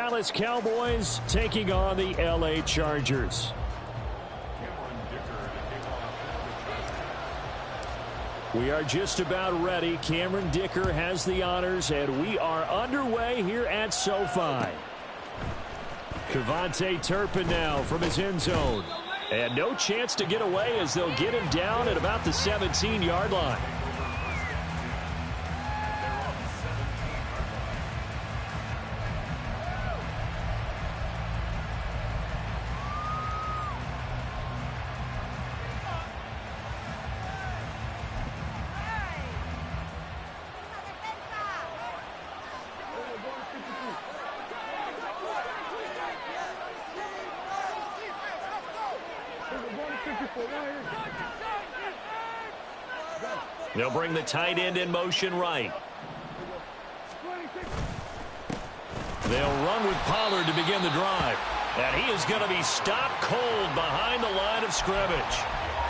Dallas Cowboys taking on the LA Chargers. We are just about ready. Cameron Dicker has the honors, and we are underway here at SoFi. Cavante Turpin now from his end zone. And no chance to get away as they'll get him down at about the 17-yard line. They'll bring the tight end in motion right. They'll run with Pollard to begin the drive. And he is going to be stopped cold behind the line of scrimmage.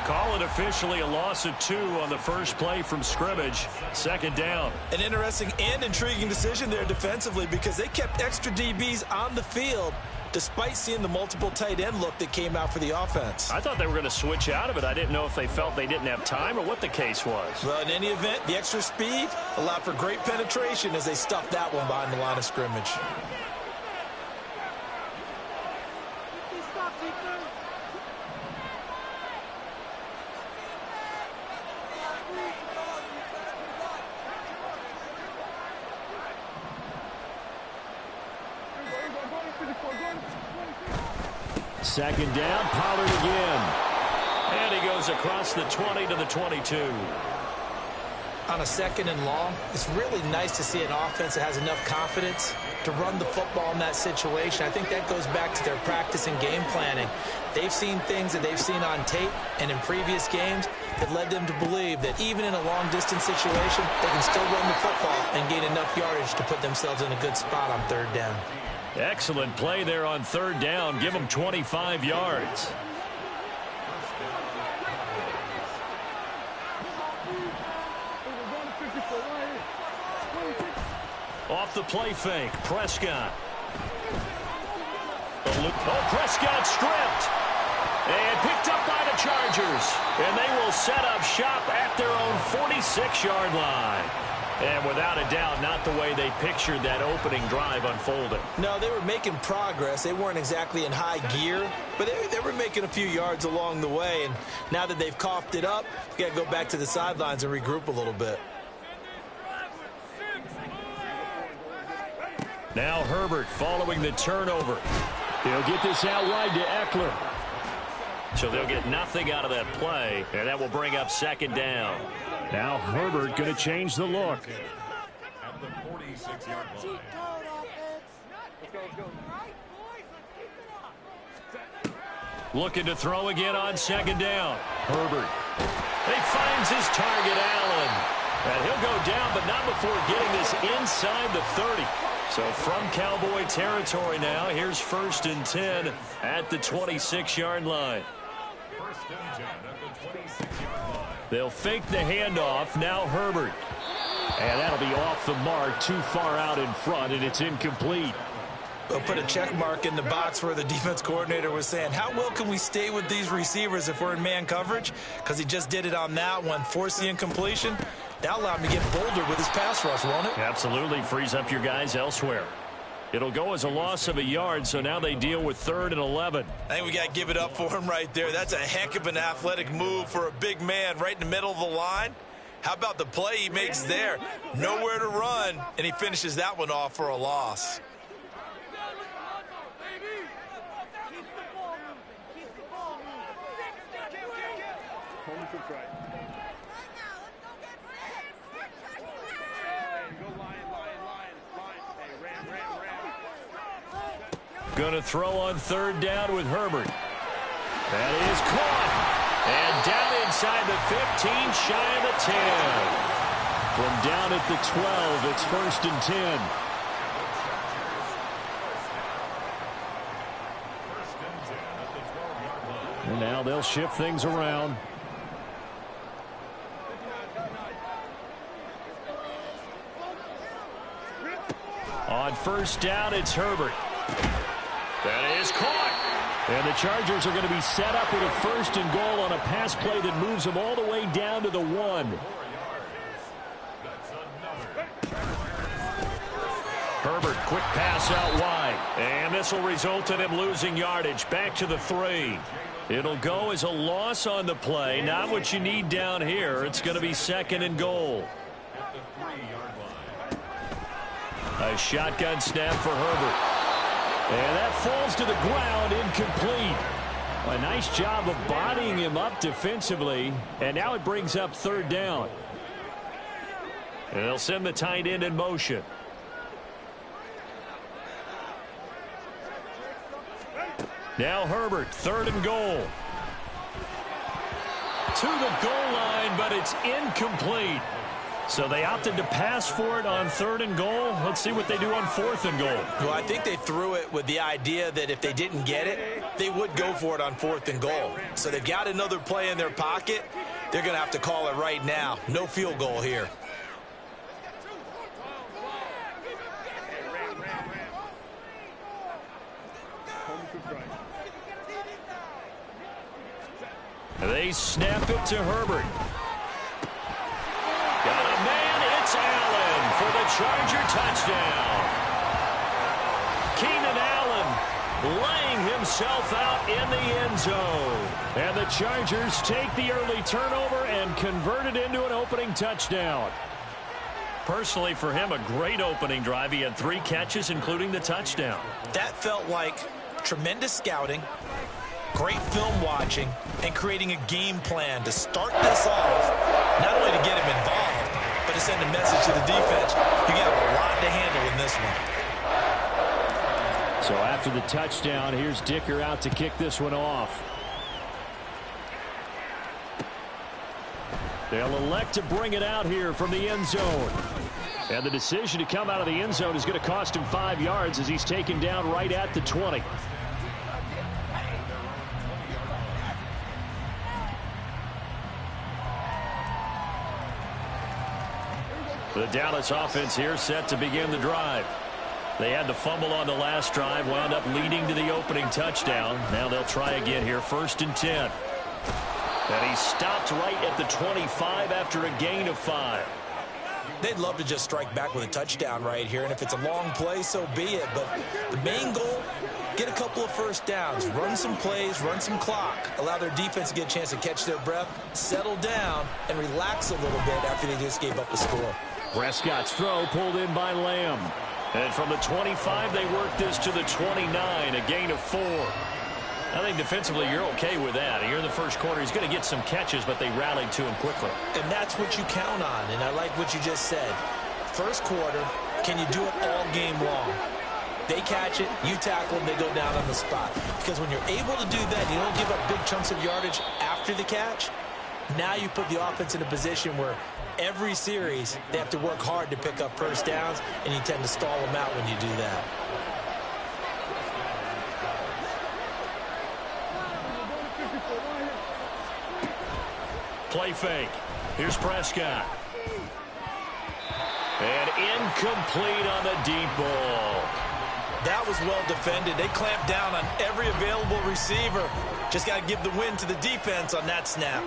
Call it officially a loss of 2 on the first play from scrimmage. Second down. An interesting and intriguing decision there defensively because they kept extra DBs on the field despite seeing the multiple tight end look that came out for the offense. I thought they were going to switch out of it. I didn't know if they felt they didn't have time or what the case was. Well, in any event, the extra speed allowed for great penetration as they stuffed that one behind the line of scrimmage. Second down, Pollard again. And he goes across the 20 to the 22. On a second and long, it's really nice to see an offense that has enough confidence to run the football in that situation. I think that goes back to their practice and game planning. They've seen things that they've seen on tape and in previous games that led them to believe that even in a long-distance situation, they can still run the football and gain enough yardage to put themselves in a good spot on third down. Excellent play there on third down. Give them 25 yards. Off the play fake, Prescott. Oh, Prescott stripped. And picked up by the Chargers. And they will set up shop at their own 46-yard line. And without a doubt, not the way they pictured that opening drive unfolding. No, they were making progress. They weren't exactly in high gear, but they were making a few yards along the way. And now that they've coughed it up, you got to go back to the sidelines and regroup a little bit. Now Herbert following the turnover. He'll get this out wide to Eckler. So they'll get nothing out of that play, and that will bring up second down. Now Herbert going to change the look. At the 46-yard line. Looking to throw again on second down. Herbert. He finds his target, Allen. And he'll go down, but not before getting this inside the 30. So from Cowboy territory now, here's 1st and 10 at the 26-yard line. 1st and 10 at the 26-yard line. They'll fake the handoff. Now Herbert. And that'll be off the mark, too far out in front, and it's incomplete. They'll put a check mark in the box where the defense coordinator was saying, how well can we stay with these receivers if we're in man coverage? Because he just did it on that one, forced the incompletion. That allowed him to get bolder with his pass rush, won't it? Absolutely. Frees up your guys elsewhere. It'll go as a loss of a yard, so now they deal with 3rd and 11. I think we got to give it up for him right there. That's a heck of an athletic move for a big man right in the middle of the line. How about the play he makes there? Nowhere to run, and he finishes that one off for a loss. Going to throw on 3rd down with Herbert. That is caught. And down inside the 15, shy of the 10. From down at the 12, it's 1st and 10. And now they'll shift things around. On 1st down, it's Herbert. That is caught. And the Chargers are going to be set up with a 1st and goal on a pass play that moves them all the way down to the 1. Herbert, quick pass out wide. And this will result in him losing yardage. Back to the 3. It'll go as a loss on the play. Not what you need down here. It's going to be 2nd and goal. A shotgun snap for Herbert. And that falls to the ground, incomplete. A nice job of bodying him up defensively. And now it brings up 3rd down. And they'll send the tight end in motion. Now Herbert, 3rd and goal. To the goal line, but it's incomplete. So they opted to pass for it on 3rd and goal. Let's see what they do on 4th and goal. Well, I think they threw it with the idea that if they didn't get it, they would go for it on 4th and goal. So they've got another play in their pocket. They're going to have to call it right now. No field goal here. They snap it to Herbert. Got a man, it's Allen for the Charger touchdown. Keenan Allen laying himself out in the end zone. And the Chargers take the early turnover and convert it into an opening touchdown. Personally, for him, a great opening drive. He had 3 catches, including the touchdown. That felt like tremendous scouting, great film watching, and creating a game plan to start this off, not only to get him involved, but to send a message to the defense. You got a lot to handle in this one. So after the touchdown, here's Dicker out to kick this one off. They'll elect to bring it out here from the end zone. And the decision to come out of the end zone is going to cost him 5 yards as he's taken down right at the 20. The Dallas offense here set to begin the drive. They had the fumble on the last drive, wound up leading to the opening touchdown. Now they'll try again here, 1st and 10. And he stopped right at the 25 after a gain of 5. They'd love to just strike back with a touchdown right here, and if it's a long play, so be it. But the main goal, get a couple of 1st downs, run some plays, run some clock, allow their defense to get a chance to catch their breath, settle down, and relax a little bit after they just gave up the score. Prescott's throw pulled in by Lamb. And from the 25, they work this to the 29, a gain of 4. I think defensively you're okay with that. Here in the first quarter, he's going to get some catches, but they rallied to him quickly. And that's what you count on, and I like what you just said. First quarter, can you do it all game long? They catch it, you tackle them, they go down on the spot. Because when you're able to do that, you don't give up big chunks of yardage after the catch. Now you put the offense in a position where every series they have to work hard to pick up 1st downs, and you tend to stall them out when you do that. Play fake. Here's Prescott. And incomplete on the deep ball. That was well defended. They clamped down on every available receiver. Just got to give the win to the defense on that snap.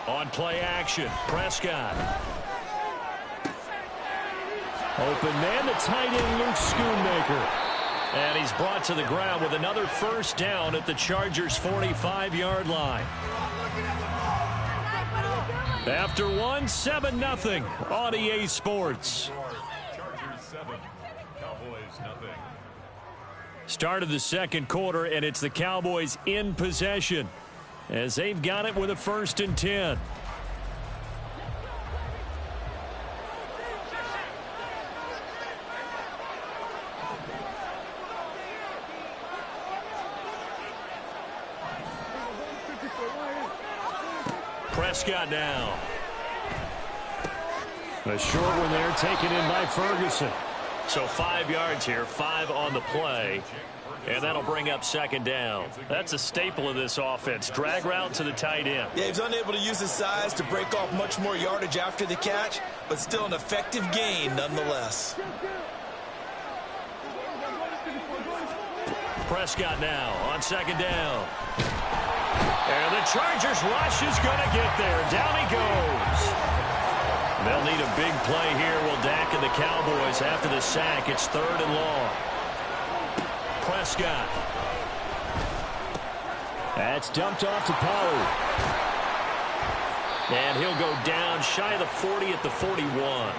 On play action, Prescott. Open man, the tight end, Luke Schoonmaker. And he's brought to the ground with another 1st down at the Chargers' 45-yard line. After 7-0 on EA Sports. Chargers 7, Cowboys nothing. Start of the second quarter, and it's the Cowboys in possession as they've got it with a 1st and 10. Prescott now. A short one there taken in by Ferguson. So 5 yards here, 5 on the play. And that'll bring up second down. That's a staple of this offense. Drag route to the tight end. Yeah, he's unable to use his size to break off much more yardage after the catch, but still an effective gain nonetheless. Prescott now on second down. And the Chargers rush is going to get there. Down he goes. They'll need a big play here. Will Dak and the Cowboys after the sack. It's 3rd and long. Prescott. That's dumped off to Pollard. And he'll go down shy of the 40 at the 41.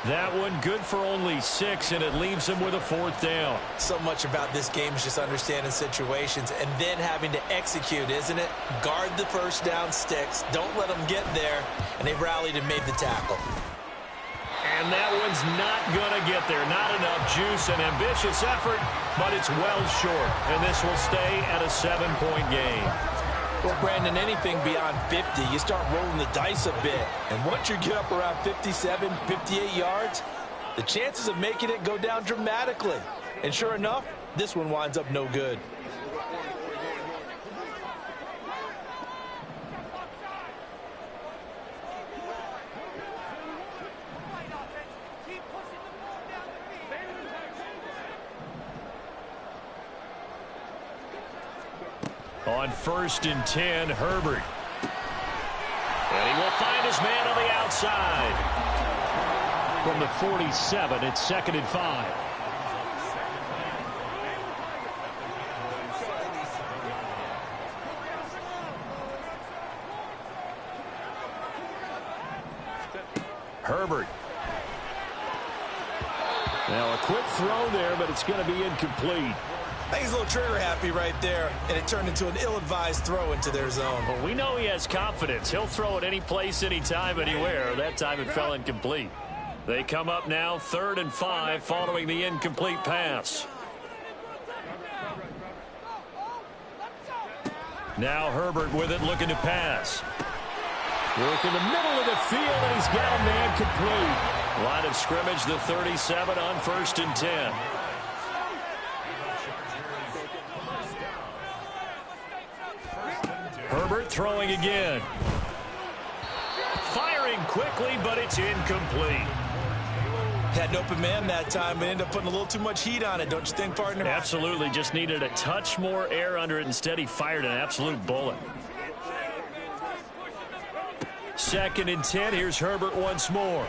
That one good for only 6, and it leaves him with a 4th down. So much about this game is just understanding situations and then having to execute, isn't it? Guard the first down sticks. Don't let them get there. And they rallied and made the tackle. And that one's not going to get there. Not enough juice. An ambitious effort, but it's well short. And this will stay at a 7-point game. Well, Brandon, anything beyond 50, you start rolling the dice a bit. And once you get up around 57, 58 yards, the chances of making it go down dramatically. And sure enough, this one winds up no good. On 1st and 10, Herbert. And he will find his man on the outside. From the 47, it's 2nd and 5. Herbert. Now a quick throw there, but it's going to be incomplete. I think he's a little trigger happy right there, and it turned into an ill-advised throw into their zone. Well, we know he has confidence. He'll throw it any place, anytime, anywhere. That time it fell incomplete. They come up now 3rd and 5 following the incomplete pass. Now Herbert with it, looking to pass. Work in the middle of the field, and he's got a man complete. Line of scrimmage, the 37 on 1st and 10. Herbert throwing again. Firing quickly, but it's incomplete. Had an open man that time, but ended up putting a little too much heat on it, don't you think, partner? Absolutely. Just needed a touch more air under it. Instead, he fired an absolute bullet. 2nd and 10. Here's Herbert once more.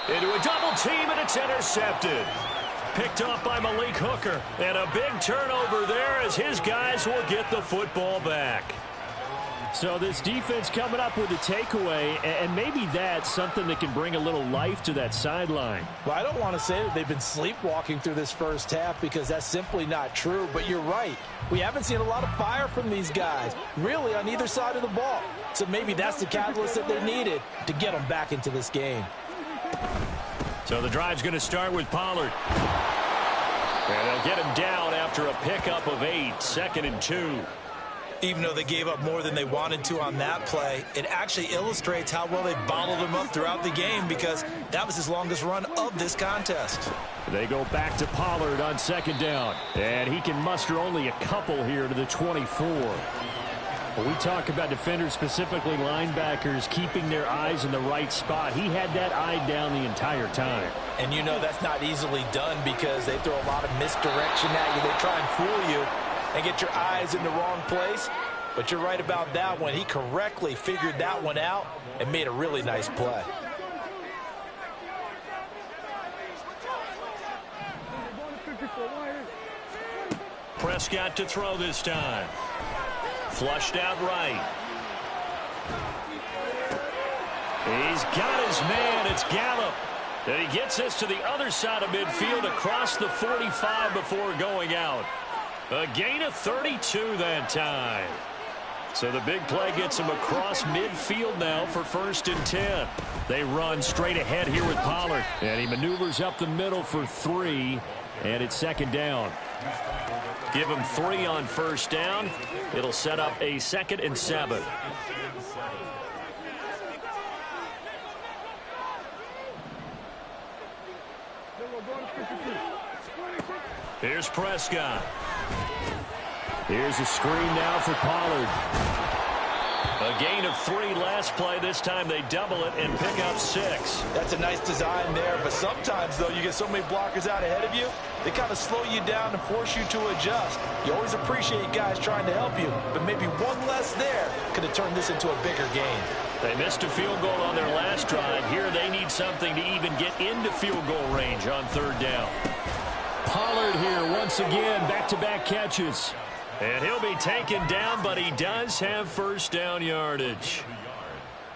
Into a double team, and it's intercepted. Picked off by Malik Hooker. And a big turnover there as his guys will get the football back. So this defense coming up with a takeaway, and maybe that's something that can bring a little life to that sideline. Well, I don't want to say that they've been sleepwalking through this first half because that's simply not true, but you're right. We haven't seen a lot of fire from these guys, really on either side of the ball. So maybe that's the catalyst that they needed to get them back into this game. So the drive's going to start with Pollard. And they'll get him down after a pickup of 8, 2nd and 2. Even though they gave up more than they wanted to on that play, it actually illustrates how well they bottled him up throughout the game because that was his longest run of this contest. They go back to Pollard on 2nd down. And he can muster only a couple here to the 24. When we talk about defenders, specifically linebackers, keeping their eyes in the right spot, he had that eye down the entire time. And you know that's not easily done because they throw a lot of misdirection at you. They try and fool you and get your eyes in the wrong place. But you're right about that one. He correctly figured that one out and made a really nice play. Prescott to throw this time. Flushed out right. He's got his man. It's Gallup. And he gets us to the other side of midfield across the 45 before going out. A gain of 32 that time. So the big play gets him across midfield now for 1st and 10. They run straight ahead here with Pollard. And he maneuvers up the middle for 3. And it's 2nd down. Give him 3 on 1st down. It'll set up a 2nd and 7. Here's Prescott. Here's a screen now for Pollard. A gain of 3 last play. This time they double it and pick up 6. That's a nice design there, but sometimes, though, you get so many blockers out ahead of you, they kind of slow you down and force you to adjust. You always appreciate guys trying to help you, but maybe one less there could have turned this into a bigger game. They missed a field goal on their last drive. Here they need something to even get into field goal range on 3rd down. Pollard here once again, back-to-back catches. And he'll be taken down, but he does have 1st down yardage.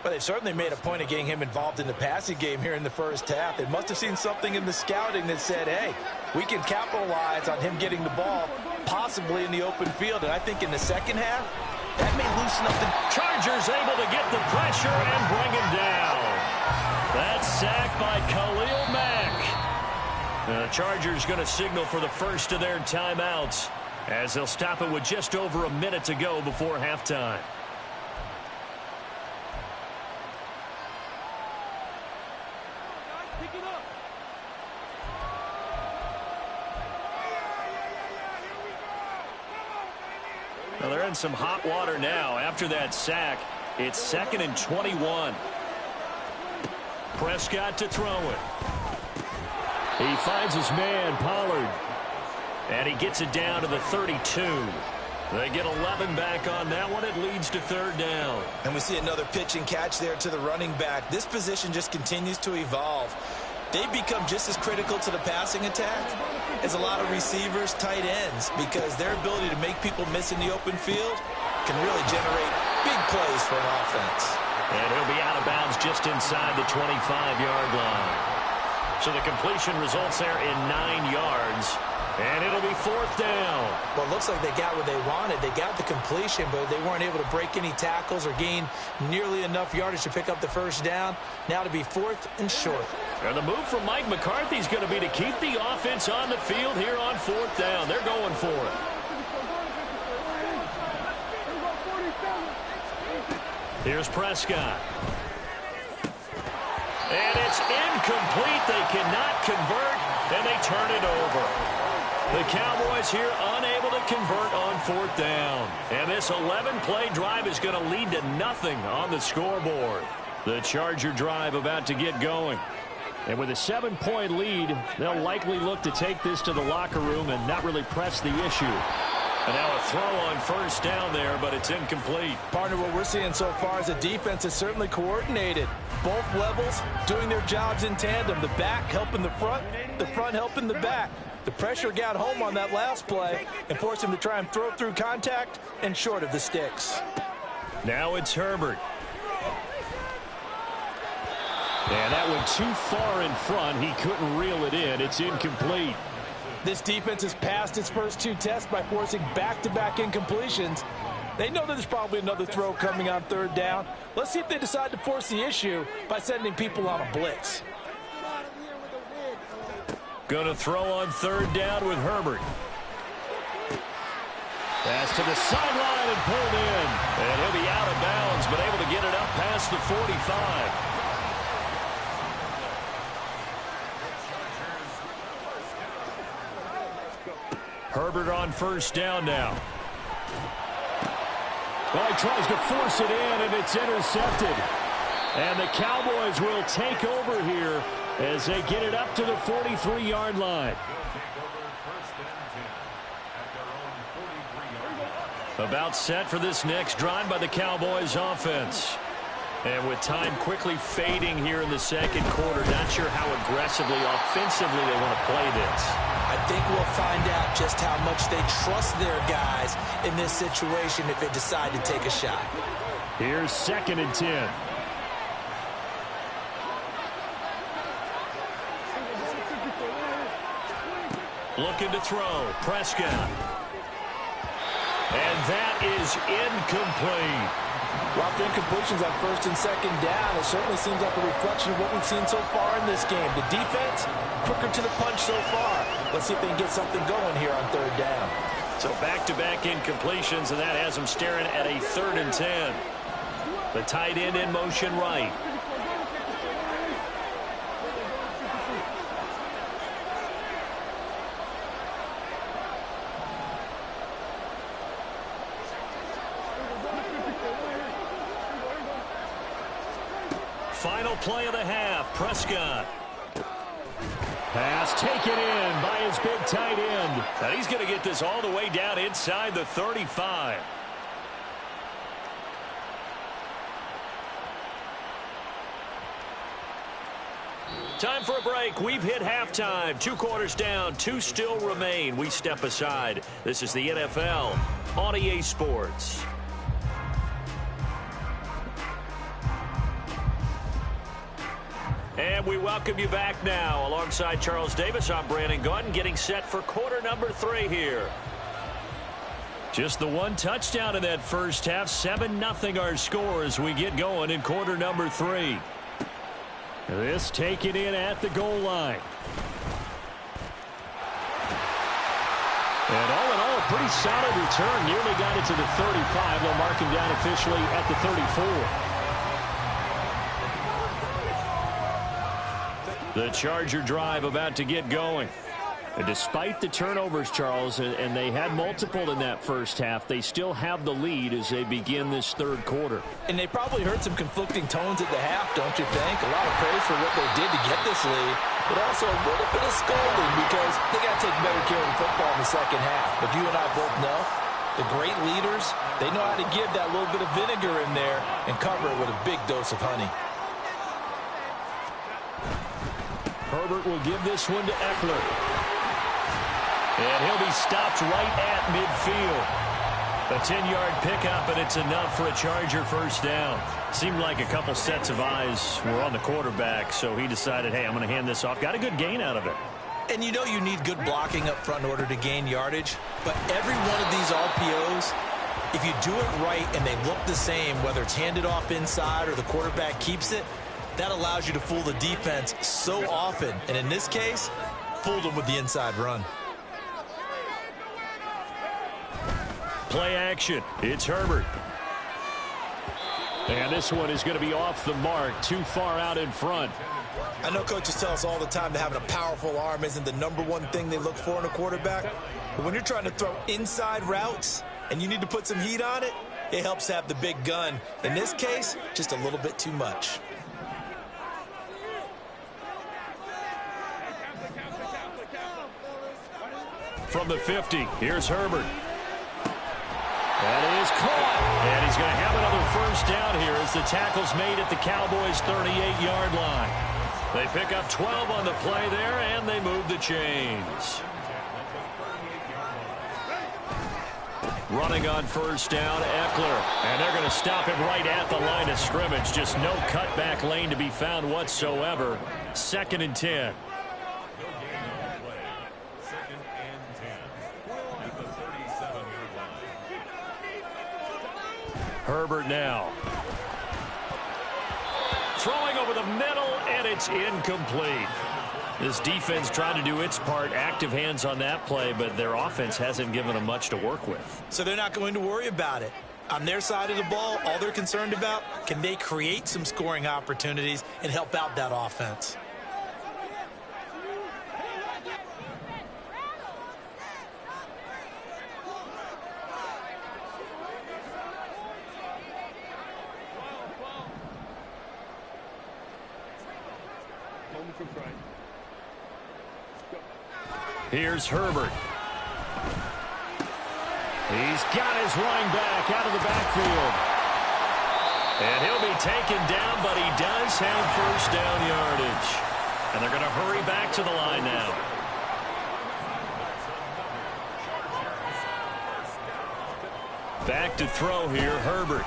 But they've certainly made a point of getting him involved in the passing game here in the first half. They must have seen something in the scouting that said, hey, we can capitalize on him getting the ball, possibly in the open field. And I think in the second half, that may loosen up the... Chargers able to get the pressure and bring him down. That's sacked by Khalil Mack. The Chargers going to signal for the first of their timeouts, as they'll stop it with just over a minute to go before halftime. Well, they're in some hot water now. After that sack, it's 2nd and 21. Prescott to throw it. He finds his man, Pollard. And he gets it down to the 32. They get 11 back on that one. It leads to 3rd down. And we see another pitch and catch there to the running back. This position just continues to evolve. They become just as critical to the passing attack as a lot of receivers, tight ends, because their ability to make people miss in the open field can really generate big plays for an offense. And he'll be out of bounds just inside the 25-yard line. So the completion results there in 9 yards. And it'll be 4th down. Well, it looks like they got what they wanted. They got the completion, but they weren't able to break any tackles or gain nearly enough yardage to pick up the 1st down. Now to be 4th and short. And the move from Mike McCarthy is going to be to keep the offense on the field here on 4th down. They're going for it. Here's Prescott. And it's incomplete. They cannot convert, and they turn it over. The Cowboys here unable to convert on 4th down. And this 11-play drive is going to lead to nothing on the scoreboard. The Charger drive about to get going. And with a 7-point lead, they'll likely look to take this to the locker room and not really press the issue. And now a throw on 1st down there, but it's incomplete. Partner, what we're seeing so far is a defense is certainly coordinated. Both levels doing their jobs in tandem. The back helping the front helping the back. The pressure got home on that last play and forced him to try and throw through contact and short of the sticks. Now it's Herbert. And that went too far in front. He couldn't reel it in. It's incomplete. This defense has passed its first 2 tests by forcing back-to-back incompletions. They know that there's probably another throw coming on 3rd down. Let's see if they decide to force the issue by sending people on a blitz. Going to throw on 3rd down with Herbert. Pass to the sideline and pulled in. And he'll be out of bounds, but able to get it up past the 45. Herbert on 1st down now. Well, he tries to force it in, and it's intercepted. And the Cowboys will take over here as they get it up to the 43-yard line. About set for this next drive by the Cowboys offense. And with time quickly fading here in the 2nd quarter, not sure how aggressively, offensively they want to play this. I think we'll find out just how much they trust their guys in this situation if they decide to take a shot. Here's 2nd and 10. Looking to throw. Prescott. And that is incomplete. Well, the incompletions on 1st and 2nd down, it certainly seems like a reflection of what we've seen so far in this game. The defense, quicker to the punch so far. Let's see if they can get something going here on 3rd down. So back-to-back incompletions, and that has them staring at a 3rd and 10. The tight end in motion right. Final play of the half. Prescott. Pass taken in by his big tight end. And he's going to get this all the way down inside the 35. Time for a break. We've hit halftime. 2 quarters down. 2 still remain. We step aside. This is the NFL on EA Sports. And we welcome you back now. Alongside Charles Davis, I'm Brandon Gaudin, getting set for quarter number 3 here. Just the 1 touchdown in that first half. 7-0 our score as we get going in quarter number 3. This taken in at the goal line. And all in all, a pretty solid return. Nearly got it to the 35. They'll mark him down officially at the 34. The Charger drive about to get going. And despite the turnovers, Charles, and they had multiple in that first half, they still have the lead as they begin this third quarter. And they probably heard some conflicting tones at the half, don't you think? A lot of praise for what they did to get this lead, but also a little bit of scolding because they got to take better care of the football in the second half. But you and I both know the great leaders, they know how to give that little bit of vinegar in there and cover it with a big dose of honey. Herbert will give this one to Eckler. And he'll be stopped right at midfield. A 10-yard pickup, and it's enough for a Charger first down. Seemed like a couple sets of eyes were on the quarterback, so he decided, hey, I'm going to hand this off. Got a good gain out of it. And you know you need good blocking up front in order to gain yardage, but every one of these RPOs, if you do it right and they look the same, whether it's handed off inside or the quarterback keeps it, that allows you to fool the defense so often. And in this case, fooled them with the inside run. Play action. It's Herbert. And this one is going to be off the mark, too far out in front. I know coaches tell us all the time that having a powerful arm isn't the #1 thing they look for in a quarterback. But when you're trying to throw inside routes and you need to put some heat on it, it helps have the big gun. In this case, just a little bit too much. From the 50, here's Herbert. That is caught. And he's going to have another first down here as the tackle's made at the Cowboys' 38-yard line. They pick up 12 on the play there, and they move the chains. Running on first down, Eckler. And they're going to stop him right at the line of scrimmage. Just no cutback lane to be found whatsoever. 2nd and 10. Herbert now. Throwing over the middle, and it's incomplete. This defense tried to do its part, active hands on that play, but their offense hasn't given them much to work with. So they're not going to worry about it. On their side of the ball, all they're concerned about, can they create some scoring opportunities and help out that offense? Here's Herbert. He's got his running back out of the backfield. And he'll be taken down, but he does have first down yardage. And they're going to hurry back to the line now. Back to throw here, Herbert.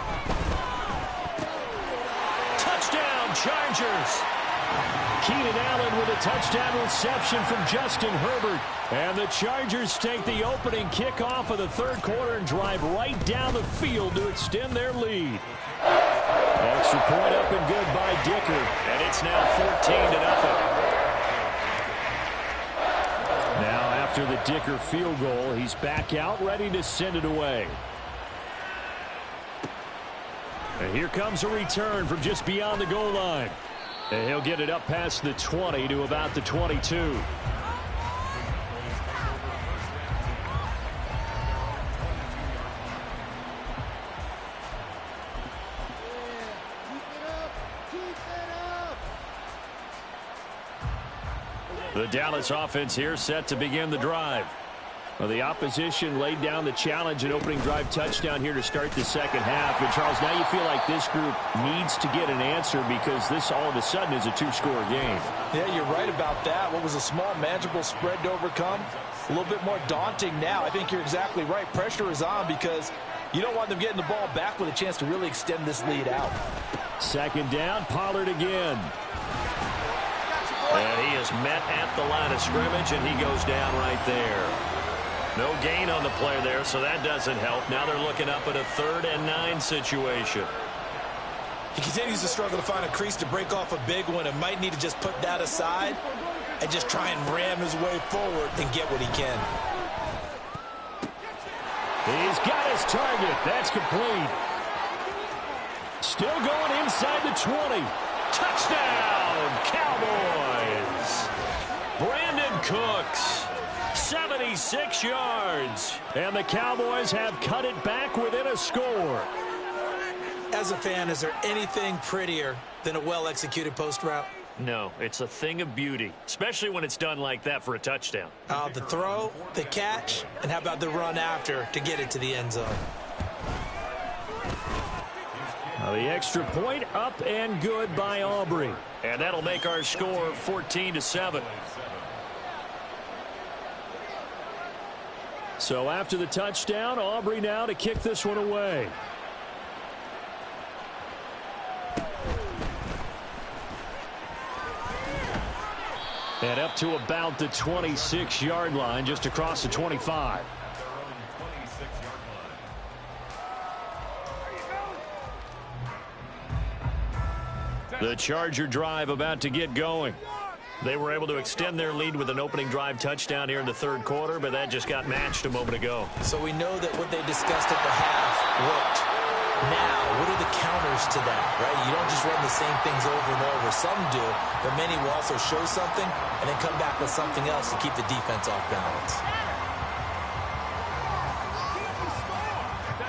Touchdown, Chargers! Keenan Allen with a touchdown reception from Justin Herbert. And the Chargers take the opening kickoff of the third quarter and drive right down the field to extend their lead. Extra point up and good by Dicker. And it's now 14-0. Now after the Dicker field goal, he's back out ready to send it away. And here comes a return from just beyond the goal line. And he'll get it up past the 20 to about the 22. The Dallas offense here set to begin the drive. Well, the opposition laid down the challenge and opening drive touchdown here to start the second half. And, Charles, now you feel like this group needs to get an answer because this all of a sudden is a two-score game. Yeah, you're right about that. What was a small, manageable spread to overcome? A little bit more daunting now. I think you're exactly right. Pressure is on because you don't want them getting the ball back with a chance to really extend this lead out. Second down, Pollard again. And he is met at the line of scrimmage, and he goes down right there. No gain on the play there, so that doesn't help. Now they're looking up at a 3rd and 9 situation. He continues to struggle to find a crease to break off a big one and might need to just put that aside and just try and ram his way forward and get what he can. He's got his target. That's complete. Still going inside the 20. Touchdown, Cowboys! Brandon Cooks, 76 yards. And the Cowboys have cut it back within a score. As a fan, is there anything prettier than a well-executed post route? No, it's a thing of beauty, especially when it's done like that for a touchdown. The throw, the catch, and how about the run after to get it to the end zone? The extra point up and good by Aubrey. And that'll make our score 14-7. So after the touchdown, Aubrey now to kick this one away. And up to about the 26-yard line, just across the 25. The Charger drive about to get going. They were able to extend their lead with an opening drive touchdown here in the 3rd quarter, but that just got matched a moment ago. So we know that what they discussed at the half worked. Now, what are the counters to that, right? You don't just run the same things over and over. Some do, but many will also show something and then come back with something else to keep the defense off balance.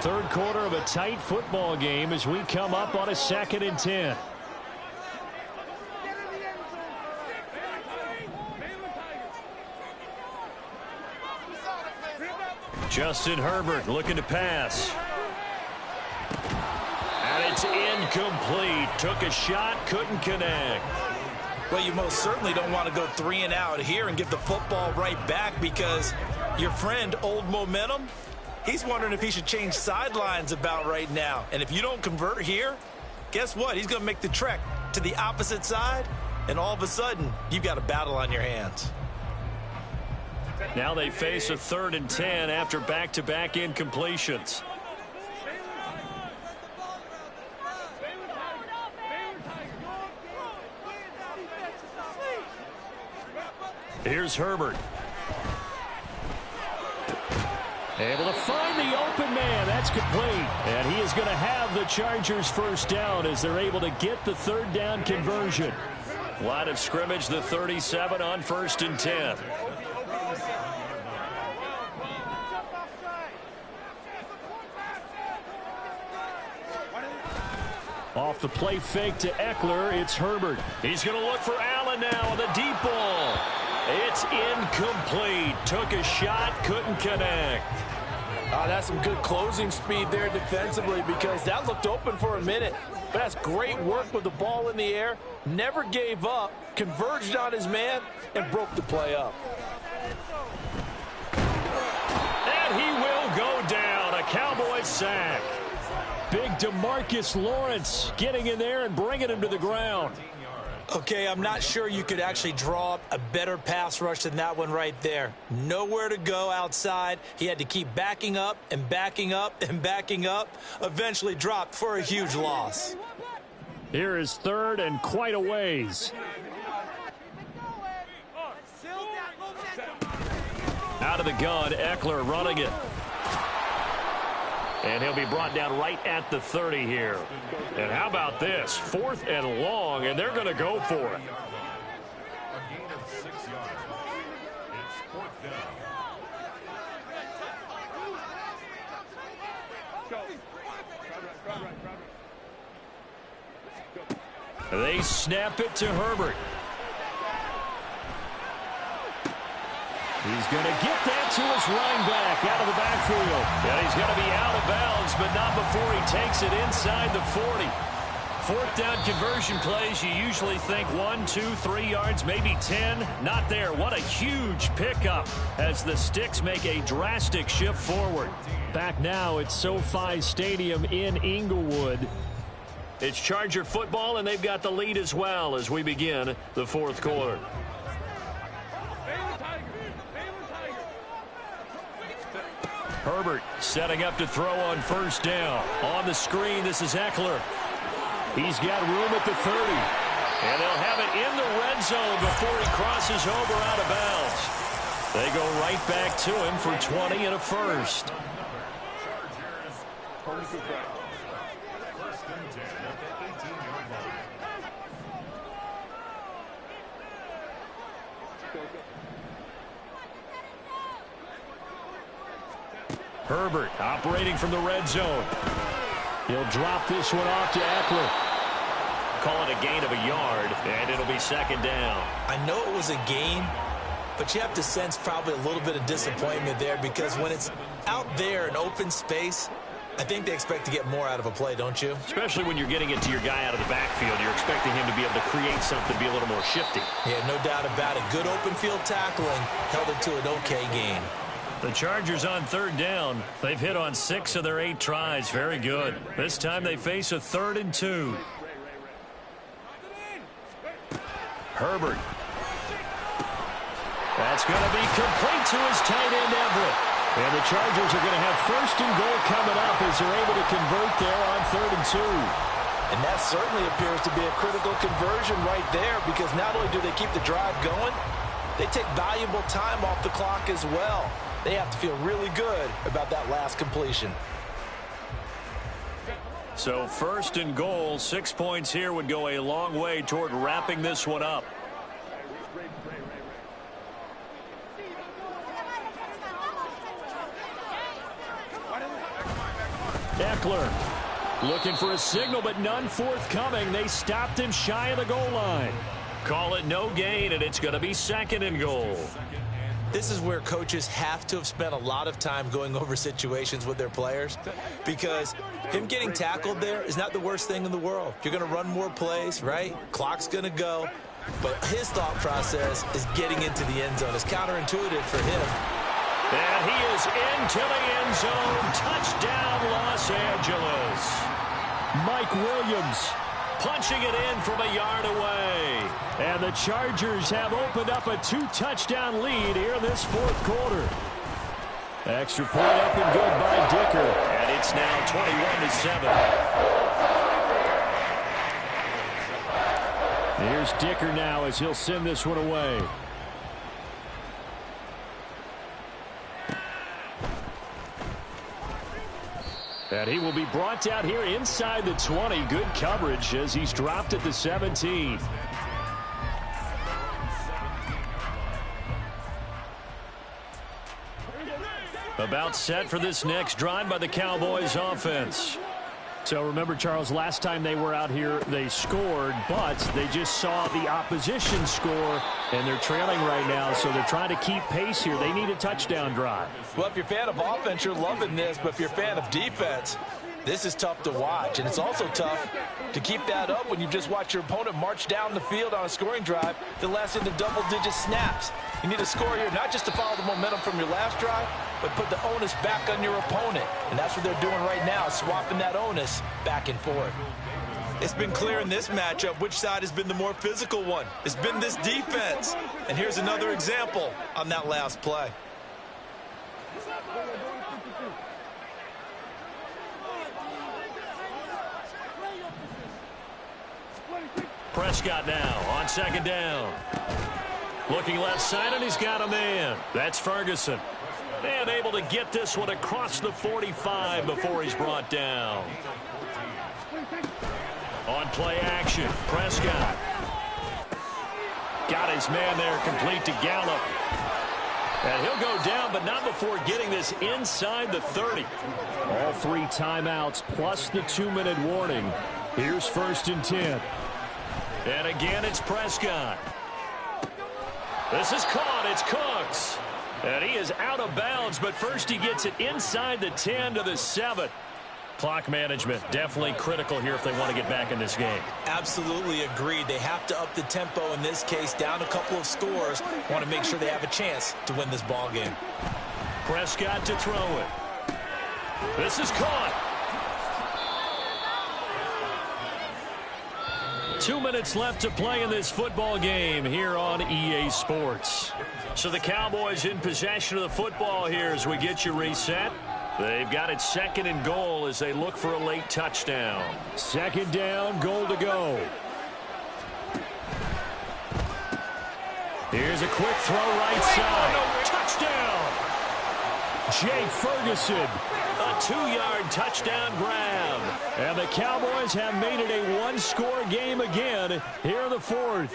3rd quarter of a tight football game as we come up on a 2nd and 10. Justin Herbert looking to pass. And it's incomplete. Took a shot, couldn't connect. Well, you most certainly don't want to go 3 and out here and get the football right back because your friend, Old Momentum, he's wondering if he should change sidelines about right now. And if you don't convert here, guess what? He's going to make the trek to the opposite side, and all of a sudden, you've got a battle on your hands. Now they face a 3rd and 10 after back-to-back incompletions. Here's Herbert. Able to find the open man. That's complete. And he is going to have the Chargers first down as they're able to get the 3rd down conversion. Line of scrimmage, the 37 on 1st and 10. Off the play fake to Eckler, it's Herbert. He's going to look for Allen now on the deep ball. It's incomplete. Took a shot, couldn't connect. That's some good closing speed there defensively because that looked open for a minute. But that's great work with the ball in the air. Never gave up, converged on his man, and broke the play up. And he will go down. A Cowboys sack. Big DeMarcus Lawrence getting in there and bringing him to the ground. Okay, I'm not sure you could actually draw up a better pass rush than that one right there. Nowhere to go outside. He had to keep backing up and backing up and backing up. Eventually dropped for a huge loss. Here is 3rd and quite a ways. Out of the gun, Eckler running it. And he'll be brought down right at the 30 here. And how about this? 4th and long, and they're going to go for it. A gain of 6 yards. It's 4th down. They snap it to Herbert. He's going to get that to his running back out of the backfield. And he's going to be out of bounds, but not before he takes it inside the 40. Fourth down conversion plays, you usually think 1, 2, 3 yards, maybe 10. Not there. What a huge pickup as the Sticks make a drastic shift forward. Back now at SoFi Stadium in Inglewood. It's Charger football, and they've got the lead as well as we begin the fourth quarter. Herbert setting up to throw on first down. On the screen, this is Eckler. He's got room at the 30. And they'll have it in the red zone before he crosses over out of bounds. They go right back to him for 20 and a first. Herbert operating from the red zone. He'll drop this one off to Eckler. Call it a gain of a yard, and it'll be second down. I know it was a gain, but you have to sense probably a little bit of disappointment there because when it's out there in open space, I think they expect to get more out of a play, don't you? Especially when you're getting it to your guy out of the backfield. You're expecting him to be able to create something, be a little more shifty. Yeah, no doubt about it. Good open field tackling held it to an okay gain. The Chargers on third down. They've hit on 6 of their 8 tries. Very good. This time they face a 3rd and 2. Herbert. That's going to be complete to his tight end, Everett. And the Chargers are going to have first and goal coming up as they're able to convert there on 3rd and 2. And that certainly appears to be a critical conversion right there because not only do they keep the drive going, they take valuable time off the clock as well. They have to feel really good about that last completion. So first and goal, 6 points here would go a long way toward wrapping this one up. Eckler looking for a signal, but none forthcoming. They stopped him shy of the goal line. Call it no gain, and it's going to be second and goal. This is where coaches have to have spent a lot of time going over situations with their players because him getting tackled there is not the worst thing in the world. You're going to run more plays, right? Clock's going to go. But his thought process is getting into the end zone. It's counterintuitive for him. And he is into the end zone. Touchdown, Los Angeles. Mike Williams punching it in from a yard away. And the Chargers have opened up a 2-touchdown lead here in this fourth quarter. Extra point up and good by Dicker. And it's now 21-7. Here's Dicker now as he'll send this one away. And he will be brought down here inside the 20. Good coverage as he's dropped at the 17. About set for this next drive by the Cowboys offense. So remember, Charles, last time they were out here, they scored, but they just saw the opposition score, and they're trailing right now, so they're trying to keep pace here. They need a touchdown drive. Well, if you're a fan of offense, you're loving this, but if you're a fan of defense, this is tough to watch, and it's also tough to keep that up when you just watch your opponent march down the field on a scoring drive that lasts into double-digit snaps. You need to score here, not just to follow the momentum from your last drive, but put the onus back on your opponent. And that's what they're doing right now, swapping that onus back and forth. It's been clear in this matchup which side has been the more physical one. It's been this defense. And here's another example on that last play. Prescott now on second down. Looking left side, and he's got a man. That's Ferguson. And able to get this one across the 45 before he's brought down. On play action, Prescott. Got his man there, complete to Gallup. And he'll go down, but not before getting this inside the 30. All 3 timeouts plus the 2-minute warning. Here's first and 10. And again, it's Prescott. This is caught. It's Cooks. And he is out of bounds, but first he gets it inside the 10 to the 7. Clock management definitely critical here if they want to get back in this game. Absolutely agreed. They have to up the tempo in this case, down a couple of scores. Want to make sure they have a chance to win this ball game. Prescott to throw it. This is caught. 2 minutes left to play in this football game here on EA Sports. So the Cowboys in possession of the football here as we get you reset. They've got it 2nd and goal as they look for a late touchdown. 2nd down, goal to go. Here's a quick throw right side. Touchdown! Jake Ferguson. A 2-yard touchdown grab. And the Cowboys have made it a one-score game again here in the 4th.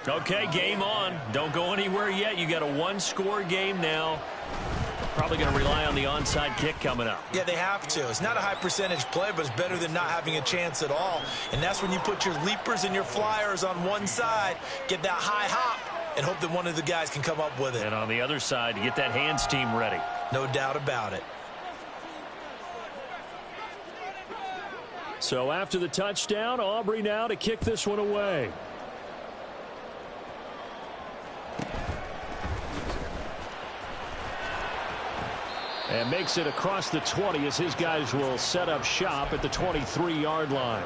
Okay, game on. Don't go anywhere yet. You got a one-score game now. Probably going to rely on the onside kick coming up. Yeah, they have to. It's not a high percentage play, but it's better than not having a chance at all. And that's when you put your leapers and your flyers on one side, get that high hop, and hope that one of the guys can come up with it. And on the other side, you get that hands team ready. No doubt about it. So after the touchdown, Aubrey now to kick this one away. And makes it across the 20 as his guys will set up shop at the 23-yard line.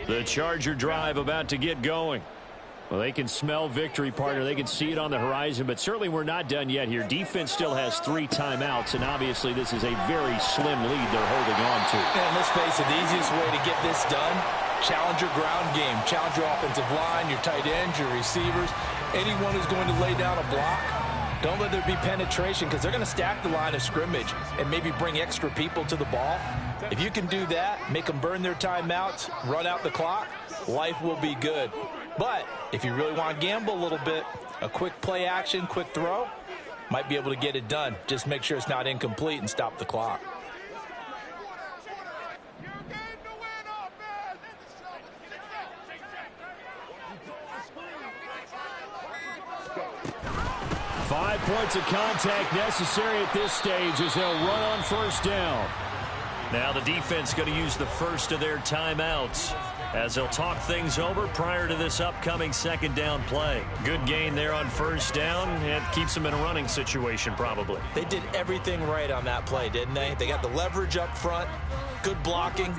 The Charger drive about to get going. Well, they can smell victory, partner. They can see it on the horizon, but certainly we're not done yet here. Defense still has 3 timeouts, and obviously this is a very slim lead they're holding on to. And let's face it, the easiest way to get this done, challenge your ground game. Challenge your offensive line, your tight ends, your receivers, anyone who's going to lay down a block. Don't let there be penetration because they're going to stack the line of scrimmage and maybe bring extra people to the ball. If you can do that, make them burn their timeouts, run out the clock, life will be good. But if you really want to gamble a little bit, a quick play action, quick throw, might be able to get it done. Just make sure it's not incomplete and stop the clock. Five points of contact necessary at this stage as they'll run on first down. Now the defense going to use the first of their timeouts as they'll talk things over prior to this upcoming 2nd down play. Good gain there on first down. It keeps them in a running situation probably. They did everything right on that play, didn't they? They got the leverage up front, good blocking,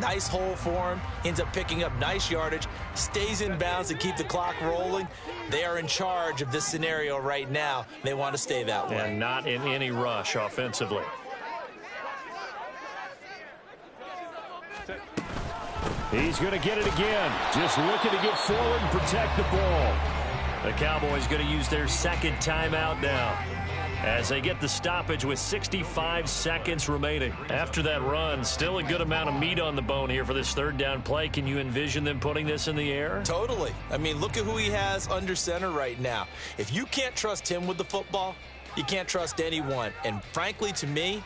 nice hole for him. He ends up picking up nice yardage, stays in bounds to keep the clock rolling. They are in charge of this scenario right now. They want to stay that way. And not in any rush offensively. He's going to get it again. Just looking to get forward and protect the ball. The Cowboys going to use their 2nd timeout now as they get the stoppage with 65 seconds remaining. After that run, still a good amount of meat on the bone here for this 3rd down play. Can you envision them putting this in the air? Totally. I mean, look at who he has under center right now. If you can't trust him with the football, you can't trust anyone. And frankly, to me,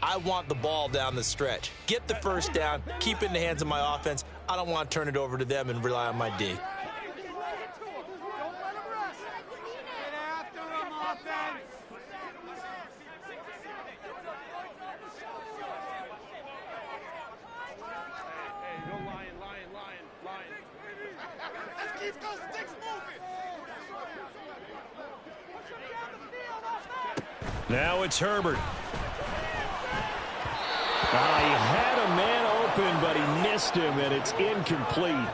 I want the ball down the stretch. Get the first down, keep it in the hands of my offense. I don't want to turn it over to them and rely on my D. Now it's Herbert. He had a man open, but he missed him, and it's incomplete.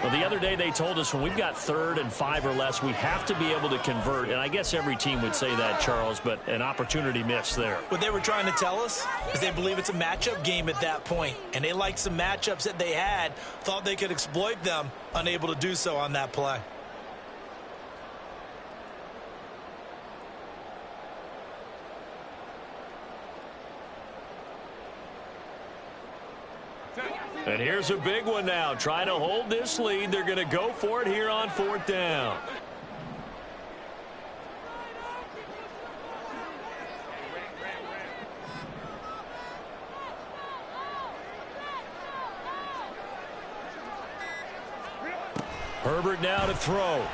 Well, the other day they told us when we've got 3rd and 5 or less, we have to be able to convert. And I guess every team would say that, Charles, but an opportunity missed there. What they were trying to tell us is they believe it's a matchup game at that point. And they liked some matchups that they had, thought they could exploit them, unable to do so on that play. And here's a big one now. Trying to hold this lead. They're going to go for it here on 4th down. Herbert now to throw.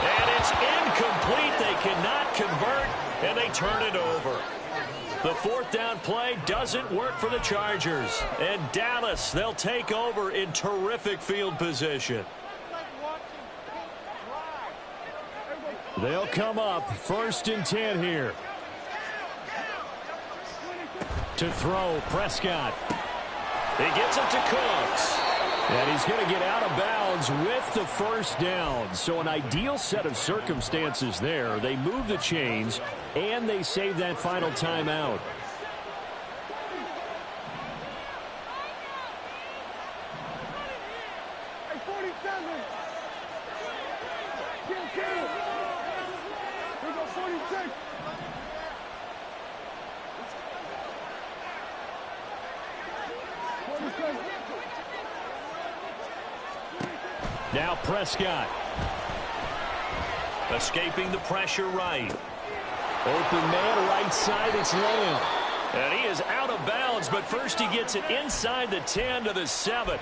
And it's incomplete. They cannot convert, and they turn it over. The 4th down play doesn't work for the Chargers. And Dallas, they'll take over in terrific field position. They'll come up 1st and 10 here. To throw, Prescott. He gets it to Cooks. And he's going to get out of bounds with the 1st down. So an ideal set of circumstances there. They move the chains, and they save that final timeout. Now Prescott. Escaping the pressure right. Open man right side, it's Lamb. And he is out of bounds, but first he gets it inside the 10 to the 7.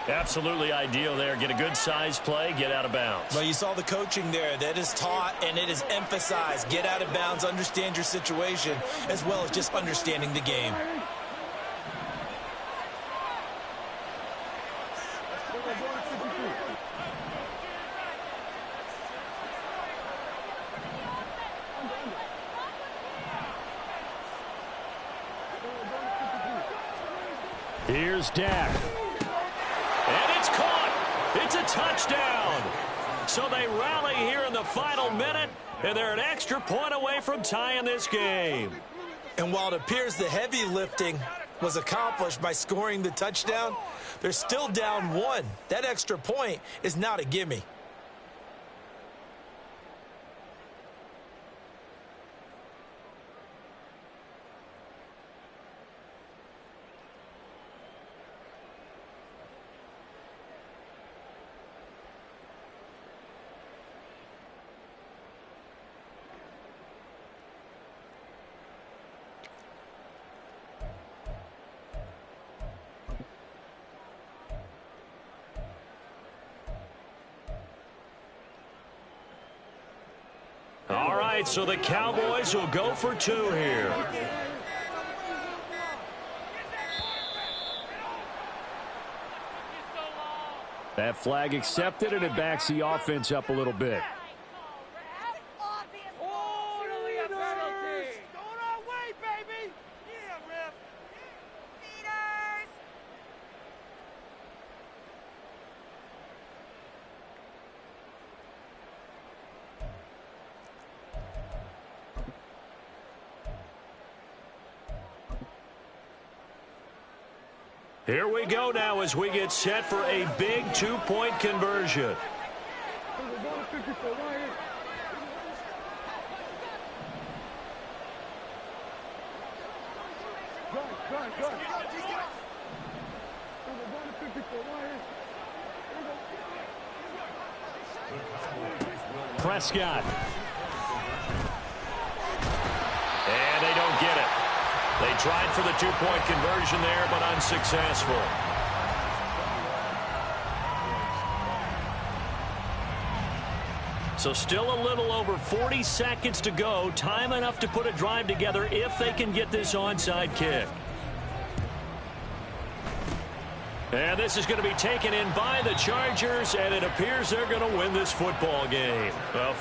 Absolutely ideal there. Get a good size play, get out of bounds. Well, you saw the coaching there. That is taught and it is emphasized. Get out of bounds, understand your situation, as well as just understanding the game. Here's Dak. And it's caught. It's a touchdown. So they rally here in the final minute, and they're an extra point away from tying this game. And while it appears the heavy lifting was accomplished by scoring the touchdown, they're still down 1. That extra point is not a gimme. All right, so the Cowboys will go for 2 here. That flag accepted, and it backs the offense up a little bit. Here we go now as we get set for a big 2-point conversion. Prescott. And they don't get it. They tried for the 2-point conversion there, but unsuccessful. So still a little over 40 seconds to go. Time enough to put a drive together if they can get this onside kick. And this is going to be taken in by the Chargers, and it appears they're going to win this football game. Well,